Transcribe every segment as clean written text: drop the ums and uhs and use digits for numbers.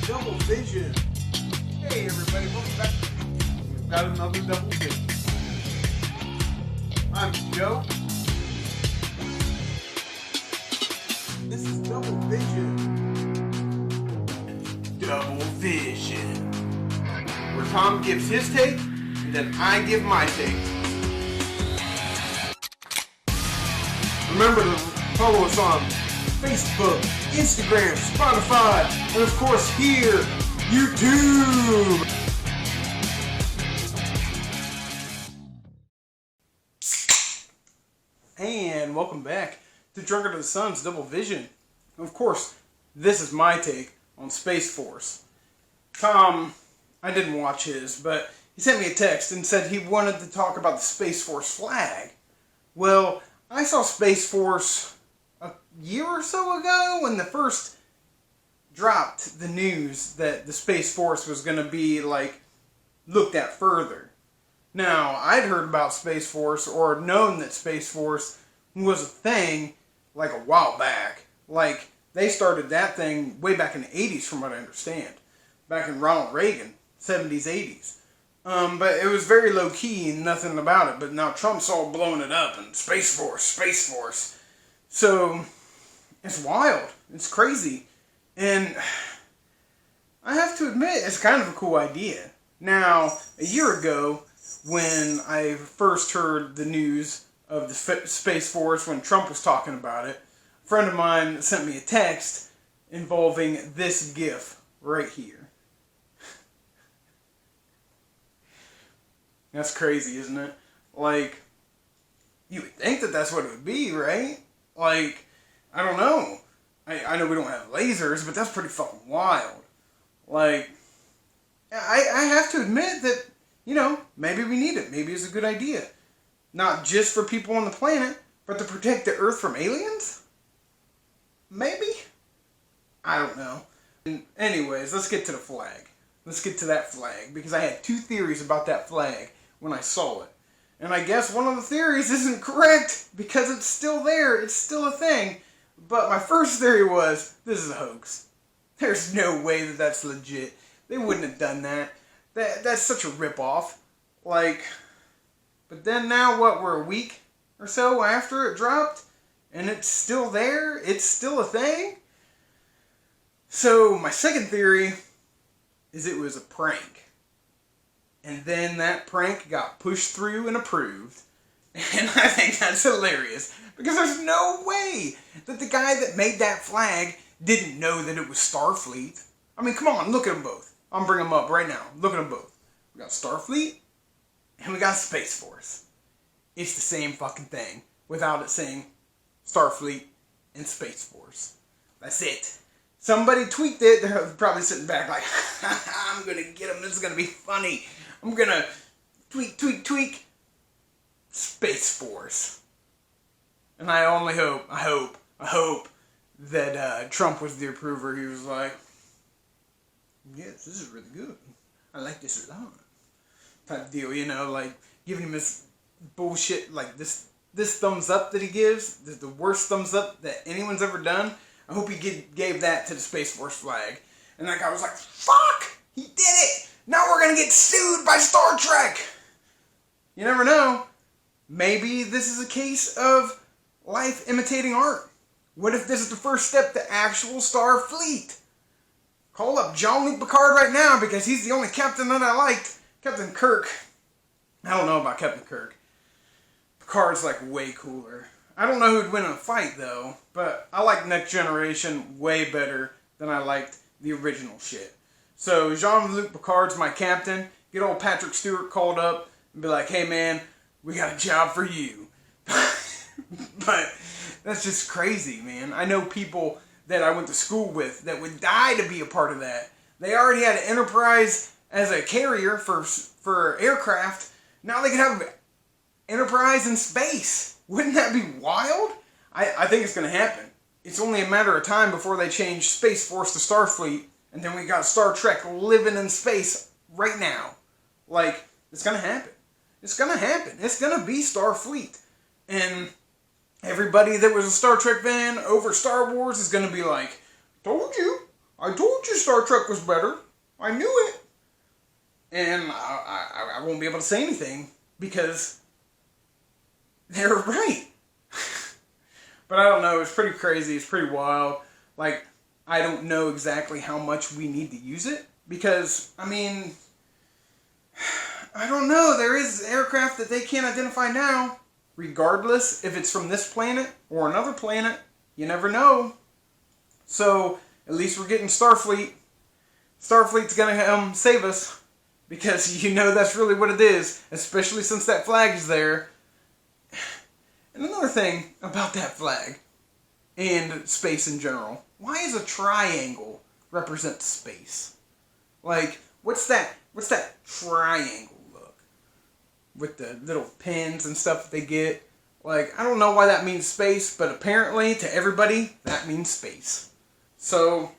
Double Vision. Hey everybody, welcome back. We've got another Double Vision. I'm Joe. This is Double Vision. Double Vision. Where Tom gives his take, and then I give my take. Remember to follow us on Facebook, Instagram, Spotify, and of course here, YouTube. And welcome back to Drunken to the Sun's Double Vision. Of course, this is my take on Space Force. Tom, I didn't watch his, but he sent me a text and said he wanted to talk about the Space Force flag. Well, I saw Space Force a year or so ago when they first dropped the news that the Space Force was going to be, looked at further. Now, I'd heard about Space Force or known that Space Force was a thing, a while back. They started that thing way back in the 80s from what I understand. Back in Ronald Reagan, 70s, 80s. But it was very low-key and nothing about it. But now Trump's all blowing it up and Space Force, Space Force. So, it's wild. It's crazy. And I have to admit, it's kind of a cool idea. Now, a year ago, when I first heard the news of the Space Force, when Trump was talking about it, a friend of mine sent me a text involving this GIF right here. That's crazy, isn't it? You would think that that's what it would be, right? I don't know. I know we don't have lasers, but that's pretty fucking wild. I have to admit that, maybe we need it. Maybe it's a good idea. Not just for people on the planet, but to protect the Earth from aliens? Maybe? I don't know. Anyways, let's get to the flag. Let's get to that flag, because I had two theories about that flag when I saw it. And I guess one of the theories isn't correct, because it's still there, it's still a thing. But my first theory was, this is a hoax. There's no way that that's legit. They wouldn't have done that. That's such a ripoff. But then now, we're a week or so after it dropped, and it's still there? It's still a thing? So, my second theory is it was a prank. And then that prank got pushed through and approved. And I think that's hilarious. Because there's no way that the guy that made that flag didn't know that it was Starfleet. I mean, come on, look at them both. I'm bringing them up right now. Look at them both. We got Starfleet and we got Space Force. It's the same fucking thing without it saying Starfleet and Space Force. That's it. Somebody tweaked it. They're probably sitting back like, I'm going to get them. This is going to be funny. I'm going to tweak. Space Force. And I only hope that Trump was the approver. He was like, yes, this is really good. I like this a lot. Type deal, giving him this bullshit, this thumbs up that he gives, the worst thumbs up that anyone's ever done. I hope he gave that to the Space Force flag. And that guy was like, fuck! He did it! Now we're gonna get sued by Star Trek! You never know. Maybe this is a case of life imitating art. What if this is the first step to actual Starfleet? Call up Jean-Luc Picard right now because he's the only captain that I liked. Captain Kirk. I don't know about Captain Kirk. Picard's way cooler. I don't know who'd win in a fight though, but I like Next Generation way better than I liked the original shit. So Jean-Luc Picard's my captain. Get old Patrick Stewart called up and be like, hey man, we got a job for you. But that's just crazy, man. I know people that I went to school with that would die to be a part of that. They already had an Enterprise as a carrier for aircraft. Now they could have Enterprise in space. Wouldn't that be wild? I think it's going to happen. It's only a matter of time before they change Space Force to Starfleet, and then we got Star Trek living in space right now. It's going to happen. It's going to happen. It's going to be Starfleet. And everybody that was a Star Trek fan over Star Wars is going to be like, told you. I told you Star Trek was better. I knew it. And I won't be able to say anything because they're right. But I don't know. It's pretty crazy. It's pretty wild. Like, I don't know exactly how much we need to use it because, I mean, I don't know. There is aircraft that they can't identify now. Regardless if it's from this planet or another planet, you never know. So, at least we're getting Starfleet. Starfleet's going to save us because you know that's really what it is, especially since that flag is there. And another thing about that flag and space in general, why is a triangle represent space? Like, what's that triangle look? With the little pins and stuff that they get. Like, I don't know why that means space, but apparently to everybody, that means space. So,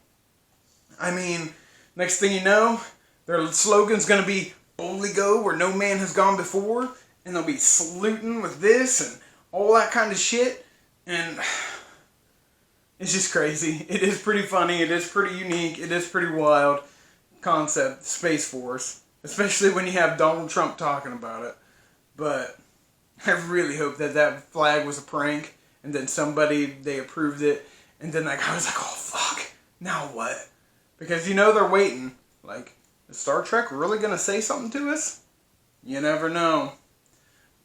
I mean, next thing you know, their slogan's going to be boldly go where no man has gone before, and they'll be saluting with this and all that kind of shit, and it's just crazy. It is pretty funny, it is pretty unique, it is pretty wild concept, Space Force, especially when you have Donald Trump talking about it. But I really hope that that flag was a prank, and then they approved it, and then that guy was like, oh fuck, now what? Because you know they're waiting, like, is Star Trek really gonna say something to us? You never know.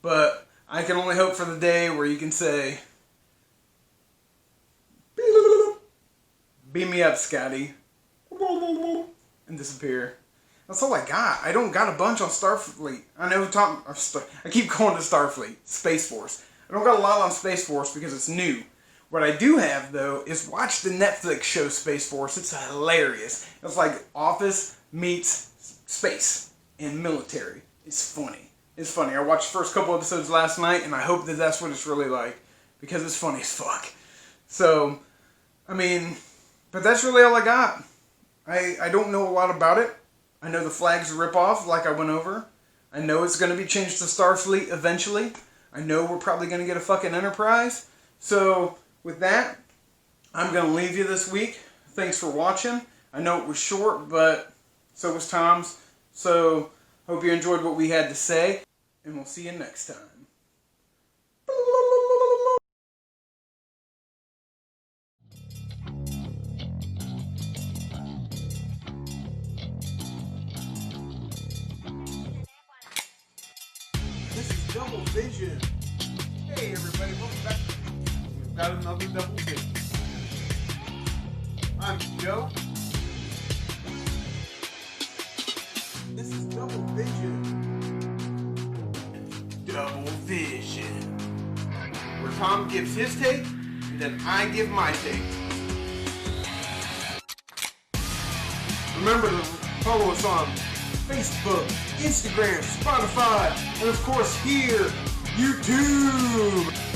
But I can only hope for the day where you can say, beam me up, Scotty, and disappear. That's all I got. I don't got a bunch on Starfleet. I keep calling it Starfleet, Space Force. I don't got a lot on Space Force because it's new. What I do have, though, is watch the Netflix show Space Force. It's hilarious. It's like Office meets space and military. It's funny. It's funny. I watched the first couple episodes last night, and I hope that that's what it's really like, because it's funny as fuck. So, I mean, but that's really all I got. I don't know a lot about it. I know the flag's a ripoff, like I went over. I know it's going to be changed to Starfleet eventually. I know we're probably going to get a fucking Enterprise. So, with that, I'm going to leave you this week. Thanks for watching. I know it was short, but so was Tom's. So, hope you enjoyed what we had to say, and we'll see you next time. This is Double Vision. Hey everybody, welcome back. We've got another Double Vision. I'm Joe. This is Double Vision. Double Vision. Where Tom gives his take, and then I give my take. Remember to follow us on Facebook, Instagram, Spotify, and of course here, YouTube.